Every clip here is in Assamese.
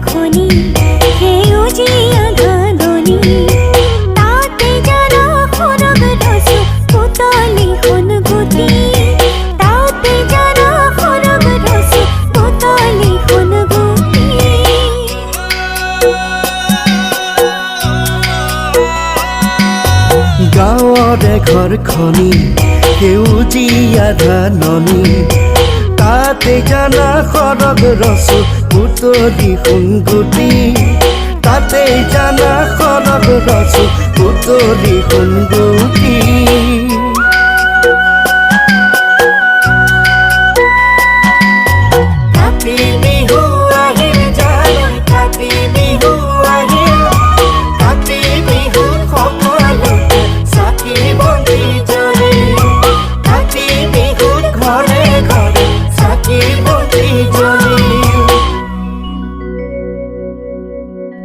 খনি সেউজীয়া ঘাঁহনি তাতে জানা সৰগ ৰচো পুতলি সোণগুটি তাতে জানা সৰগ ৰচো পুতলি সোণগুটি গাঁৱৰে ঘৰখনি সেউজীয়া ধাননি তাতে জানা সৰগ ৰচো পুতলি সোণগুটি তাতে জানা সৰগ ৰচো পুতলি সোণগুটি কাতি বিহু আহিল জানো কাতি বিহু আহিল কাতি বিহুত সকলোতে চাকি বন্তি জ্বলে কাতি বিহুত ঘৰে ঘৰে চাকি বন্তি জ্বলে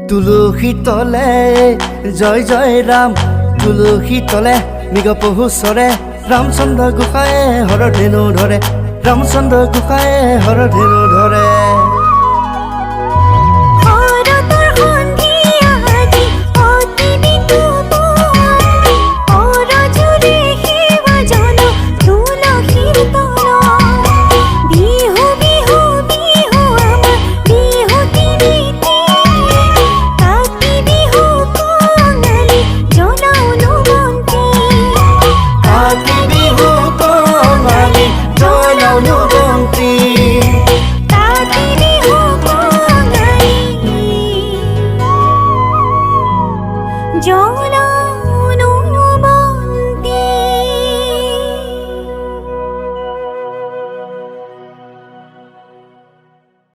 তুলসী তলে জয় জয় ৰাম তুলসী তলে মৃগ পহু চৰে ৰামচন্দ্ৰ গোসাঁয়ে হৰধেনু ধৰে ৰামচন্দ্ৰ গোসাঁয়ে হৰধেনু